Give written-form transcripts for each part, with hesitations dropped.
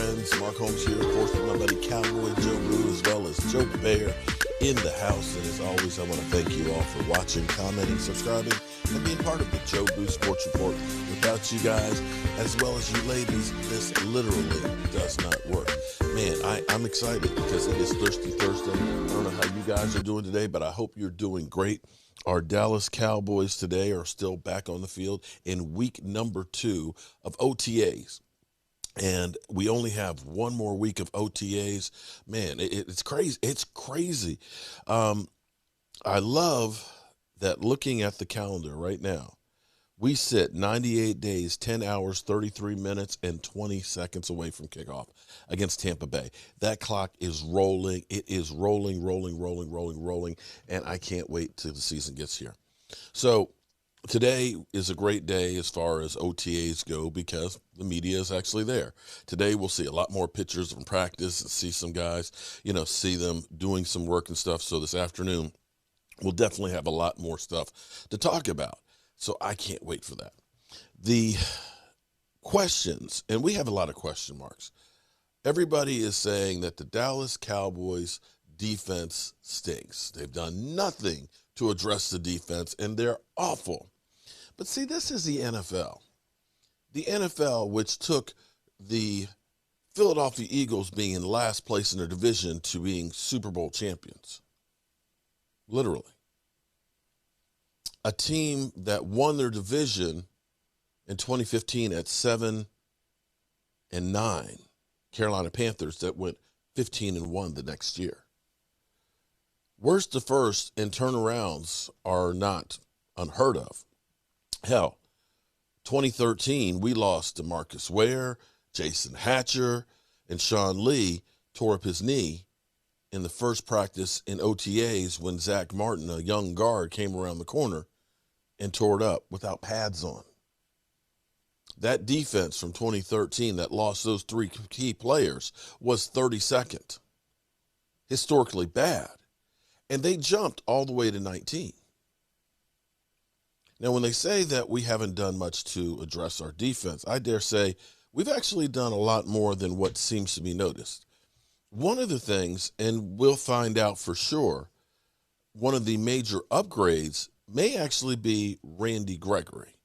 friends? Mark Holmes here, of course, with my buddy Cowboy Joe Blue, as well as Joe Bear in the house. And as always, I want to thank you all for watching, commenting, subscribing, and being part of the Joe Blue Sports Report. Without you guys, as well as you ladies, this literally does not work. Man, I'm excited because it is Thirsty Thursday. I don't know how you guys are doing today, but I hope you're doing great. Our Dallas Cowboys today are still back on the field in week number 2 of OTAs. And we only have one more week of OTAs. Man, it's crazy. It's crazy. I love that looking at the calendar right now, we sit 98 days, 10 hours, 33 minutes, and 20 seconds away from kickoff against Tampa Bay. That clock is rolling. It is rolling, and I can't wait till the season gets here. So today is a great day as far as OTAs go because the media is actually there. Today we'll see a lot more pictures from practice and see some guys, see them doing some work and stuff. So this afternoon we'll definitely have a lot more stuff to talk about. So I can't wait for that. The questions, and we have a lot of question marks. Everybody is saying that the Dallas Cowboys defense stinks. They've done nothing to address the defense, and they're awful. But see, this is the NFL. The NFL, which took the Philadelphia Eagles being in last place in their division to being Super Bowl champions. Literally. A team that won their division in 2015 at 7-9. Carolina Panthers that went 15-1 the next year. Worst to first and turnarounds are not unheard of. Hell, 2013, we lost to Marcus Ware, Jason Hatcher, and Sean Lee tore up his knee in the first practice in OTAs when Zach Martin, a young guard, came around the corner and tore it up without pads on. That defense from 2013 that lost those 3 key players was 32nd. Historically bad. And they jumped all the way to 19. Now, when they say that we haven't done much to address our defense, I dare say we've actually done a lot more than what seems to be noticed. One of the things, and we'll find out for sure, one of the major upgrades may actually be Randy Gregory.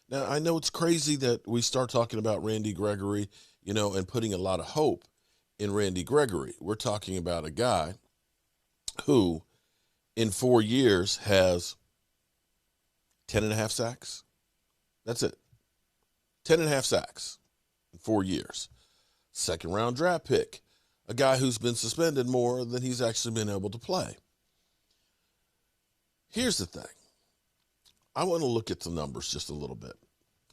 Now, I know it's crazy that we start talking about Randy Gregory, and putting a lot of hope in Randy Gregory. We're talking about a guy who in 4 years has 10.5 sacks. That's it. 10.5 sacks in 4 years. Second round draft pick. A guy who's been suspended more than he's actually been able to play. Here's the thing. I want to look at the numbers just a little bit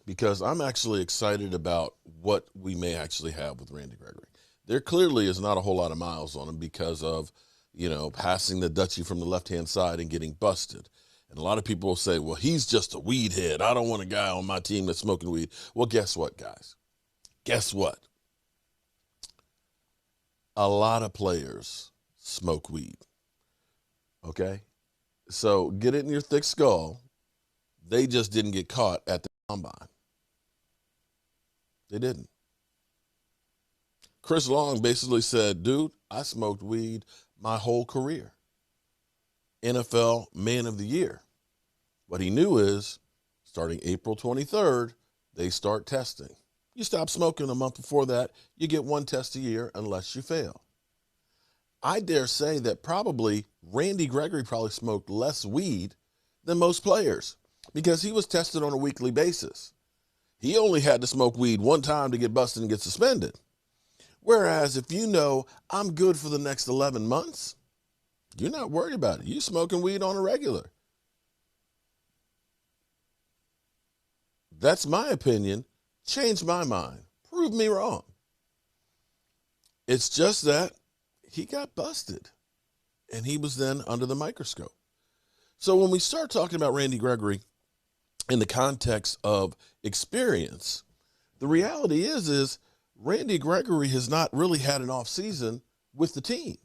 because I'm actually excited about what we may actually have with Randy Gregory. There clearly is not a whole lot of miles on him because of, passing the Dutchie from the left-hand side and getting busted. And a lot of people will say, well, he's just a weed head. I don't want a guy on my team that's smoking weed. Well, guess what, guys? Guess what? A lot of players smoke weed. Okay? So get it in your thick skull. They just didn't get caught at the combine. They didn't. Chris Long basically said, dude, I smoked weed my whole career. NFL Man of the Year. What he knew is, starting April 23rd, they start testing. You stop smoking a month before that, you get 1 test a year unless you fail. I dare say that probably Randy Gregory probably smoked less weed than most players because he was tested on a weekly basis. He only had to smoke weed 1 time to get busted and get suspended. Whereas if I'm good for the next 11 months, you're not worried about it. You smoking weed on a regular. That's my opinion. Change my mind. Prove me wrong. It's just that he got busted and he was then under the microscope. So when we start talking about Randy Gregory in the context of experience, the reality is Randy Gregory has not really had an offseason with the team.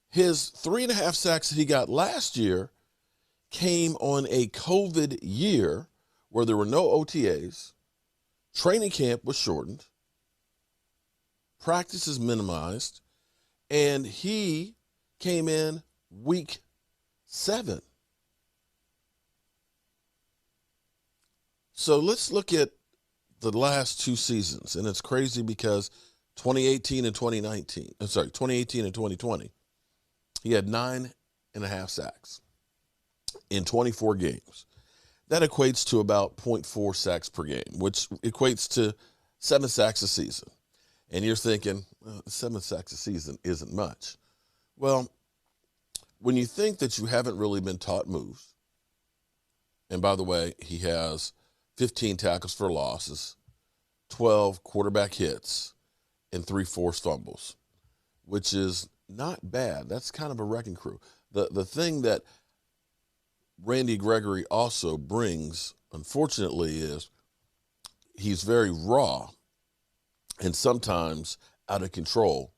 His 3.5 sacks that he got last year came on a COVID year where there were no OTAs. Training camp was shortened. practice is minimized, and he came in week 7. So let's look at the last 2 seasons, and it's crazy because 2018 and 2020, he had 9.5 sacks in 24 games. That equates to about 0.4 sacks per game, which equates to 7 sacks a season. And you're thinking, 7 sacks a season isn't much. Well, when you think that you haven't really been taught moves, and by the way, he has 15 tackles for losses, 12 quarterback hits, and 3 forced fumbles, which is not bad. That's kind of a wrecking crew. The thing that Randy Gregory also brings, unfortunately, is he's very raw and sometimes out of control,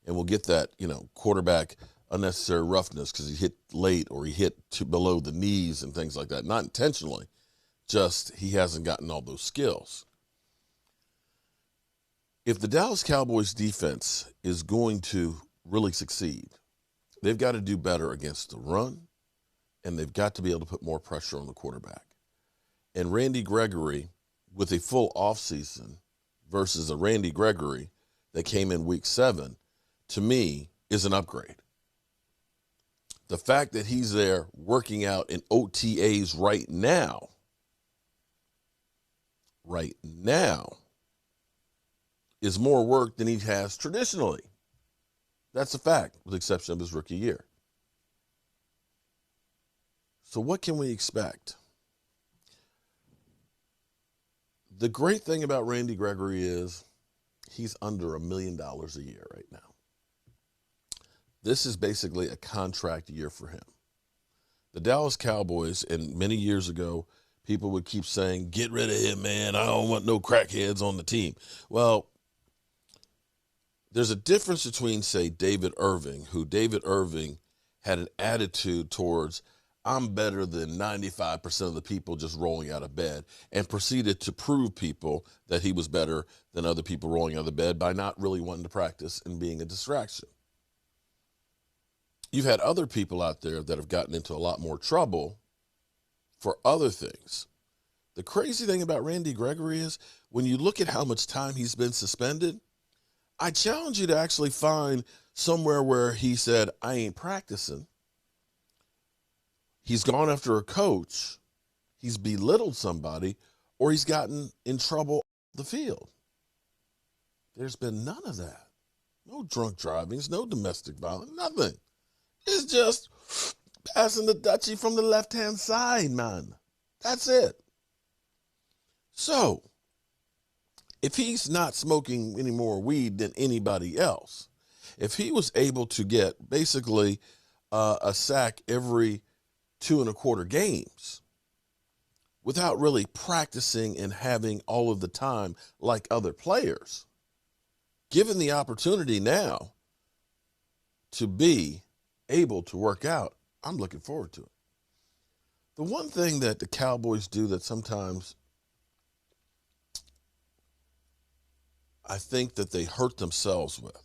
and we'll get that, quarterback unnecessary roughness because he hit late or he hit below the knees and things like that. Not intentionally, just he hasn't gotten all those skills. If the Dallas Cowboys defense is going to really succeed, they've got to do better against the run, and they've got to be able to put more pressure on the quarterback. And Randy Gregory, with a full offseason versus a Randy Gregory that came in week 7, to me, is an upgrade. The fact that he's there working out in OTAs right now, is more work than he has traditionally. That's a fact, with the exception of his rookie year. So what can we expect? The great thing about Randy Gregory is he's under $1 million a year right now. This is basically a contract year for him. The Dallas Cowboys, and many years ago, people would keep saying, get rid of him, man. I don't want no crackheads on the team. Well, there's a difference between, say, David Irving, who David Irving had an attitude towards, I'm better than 95% of the people just rolling out of bed, and proceeded to prove people that he was better than other people rolling out of bed by not really wanting to practice and being a distraction. You've had other people out there that have gotten into a lot more trouble for other things. The crazy thing about Randy Gregory is when you look at how much time he's been suspended, I challenge you to actually find somewhere where he said, I ain't practicing. He's gone after a coach, he's belittled somebody, or he's gotten in trouble off the field. There's been none of that. No drunk drivings, no domestic violence, nothing. It's just passing the Dutchie from the left-hand side, man. That's it. So, if he's not smoking any more weed than anybody else, if he was able to get basically a sack every 2.25 games without really practicing and having all of the time like other players, given the opportunity now to be able to work out, I'm looking forward to it. The one thing that the Cowboys do that sometimes I think that they hurt themselves with.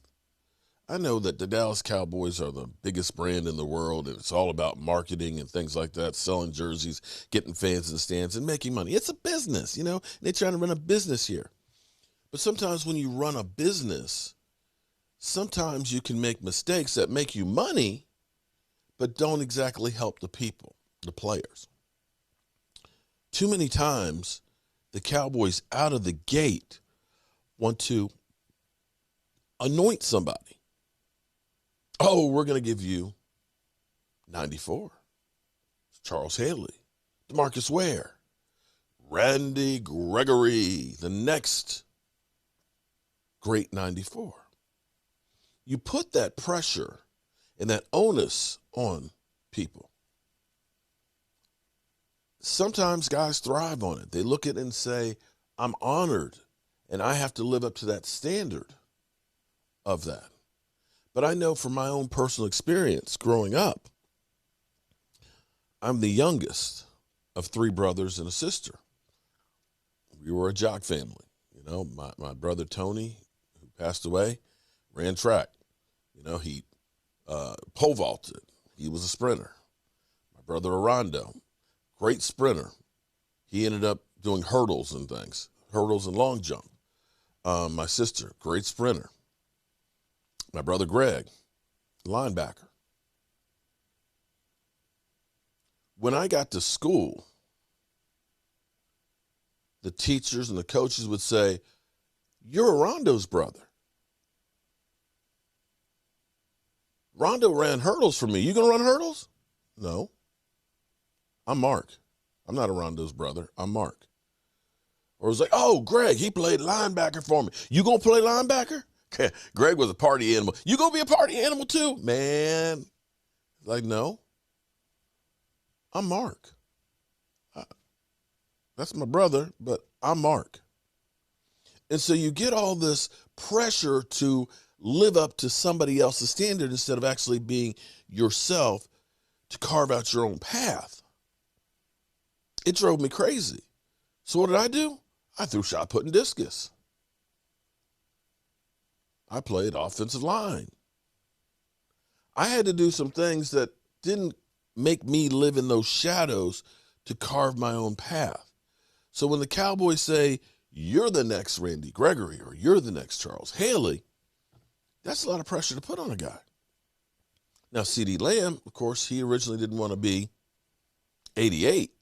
I know that the Dallas Cowboys are the biggest brand in the world, and it's all about marketing and things like that, selling jerseys, getting fans in the stands, and making money. It's a business, They're trying to run a business here. But sometimes when you run a business, sometimes you can make mistakes that make you money, but don't exactly help the people, the players. Too many times, the Cowboys out of the gate want to anoint somebody. Oh, we're going to give you 94. Charles Haley, DeMarcus Ware, Randy Gregory, the next great 94. You put that pressure and that onus on people. Sometimes guys thrive on it. They look at it and say, I'm honored, and I have to live up to that standard of that. But I know from my own personal experience growing up, I'm the youngest of 3 brothers and a sister. We were a jock family. My brother Tony, who passed away, ran track. He pole vaulted. He was a sprinter. My brother Arando, great sprinter. He ended up doing hurdles and things, hurdles and long jump. My sister, great sprinter. My brother Greg, linebacker. When I got to school, the teachers and the coaches would say, "You're Rondo's brother. Rondo ran hurdles for me. You gonna run hurdles?" "No. I'm Mark. I'm not a Rondo's brother. I'm Mark." Or it was like, "Oh, Greg, he played linebacker for me. You gonna play linebacker?" Greg was a party animal. "You gonna be a party animal too?" Man, like, no. I'm Mark. That's my brother, but I'm Mark. And so you get all this pressure to live up to somebody else's standard instead of actually being yourself to carve out your own path. It drove me crazy. So what did I do? I threw shot put and discus. I played offensive line. I had to do some things that didn't make me live in those shadows to carve my own path. So when the Cowboys say, "You're the next Randy Gregory," or "You're the next Charles Haley," that's a lot of pressure to put on a guy. Now, CeeDee Lamb, of course, he originally didn't want to be 88.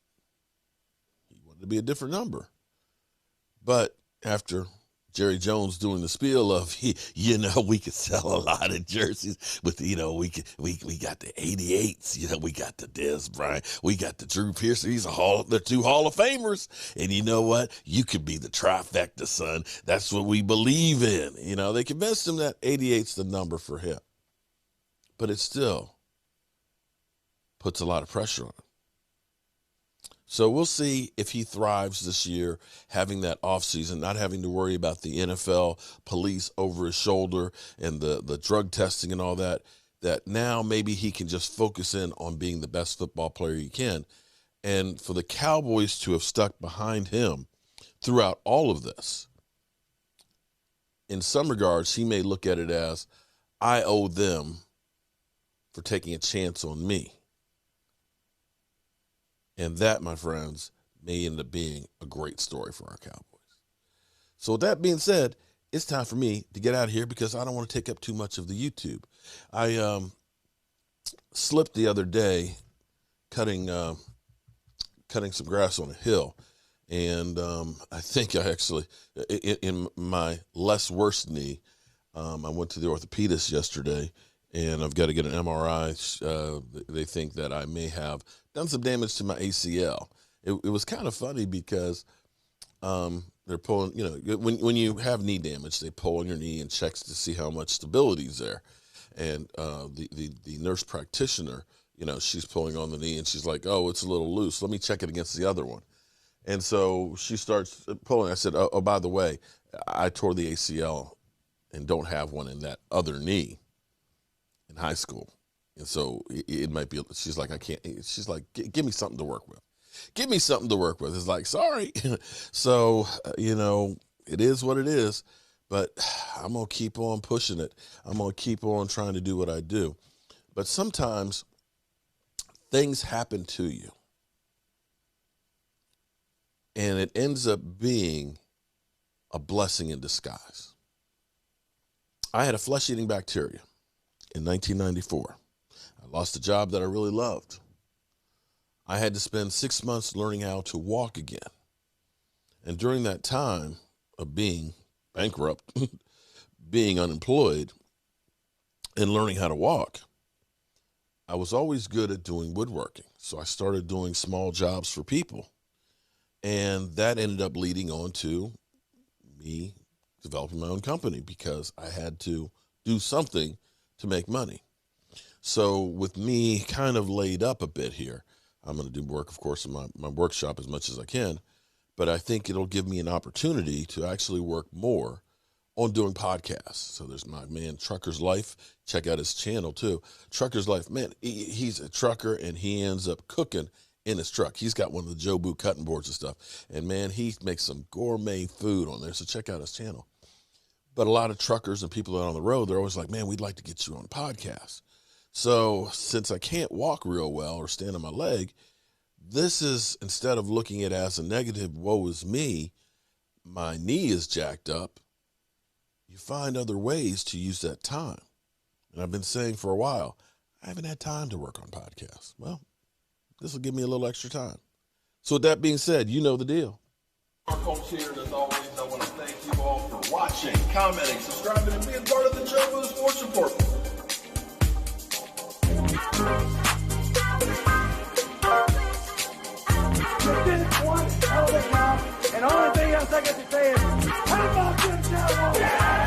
He wanted to be a different number. But after Jerry Jones doing the spiel of, we could sell a lot of jerseys with, we got the 88s, we got the Dez Bryant, we got the Drew Pearson. They're two Hall of Famers. And you know what? You could be the trifecta, son. That's what we believe in. They convinced him that 88's the number for him. But it still puts a lot of pressure on him. So we'll see if he thrives this year, having that offseason, not having to worry about the NFL police over his shoulder and the drug testing and all that now maybe he can just focus in on being the best football player he can. And for the Cowboys to have stuck behind him throughout all of this, in some regards, he may look at it as, I owe them for taking a chance on me. And that, my friends, may end up being a great story for our Cowboys. So with that being said, it's time for me to get out of here because I don't want to take up too much of the YouTube. I slipped the other day cutting some grass on a hill. And I think I actually, in my less worse knee, I went to the orthopedist yesterday, and I've got to get an MRI. They think that I may have done some damage to my ACL. It was kind of funny because they're pulling, when you have knee damage, they pull on your knee and checks to see how much stability is there. And the nurse practitioner, she's pulling on the knee, and she's like, "Oh, it's a little loose. Let me check it against the other one." And so she starts pulling. I said, oh, by the way, I tore the ACL and don't have one in that other knee in high school. And so it might be, she's like, I can't, she's like, give me something to work with. Give me something to work with. It's like, sorry. So, it is what it is, but I'm going to keep on pushing it. I'm going to keep on trying to do what I do. But sometimes things happen to you, and it ends up being a blessing in disguise. I had a flesh-eating bacteria in 1994. I lost a job that I really loved. I had to spend 6 months learning how to walk again. And during that time of being bankrupt, being unemployed, and learning how to walk, I was always good at doing woodworking. So I started doing small jobs for people. And that ended up leading on to me developing my own company because I had to do something to make money. So with me kind of laid up a bit here, I'm going to do work, of course, in my workshop as much as I can, but I think it'll give me an opportunity to actually work more on doing podcasts. So there's my man, Trucker's Life. Check out his channel too. Trucker's Life, man, he's a trucker and he ends up cooking in his truck. He's got one of the Joe Boo cutting boards and stuff. And man, he makes some gourmet food on there. So check out his channel. But a lot of truckers and people out on the road, they're always like, man, we'd like to get you on a podcast. So since I can't walk real well or stand on my leg, this is, instead of looking at it as a negative, woe is me, my knee is jacked up, you find other ways to use that time. And I've been saying for a while, I haven't had time to work on podcasts. Well, this will give me a little extra time. So with that being said, you know the deal. Our folks here, and as always, I want to thank you all for watching, commenting, subscribing, and being part of the Joe Boo Sports Report. You did one hell of a job, and the only thing else I got to say is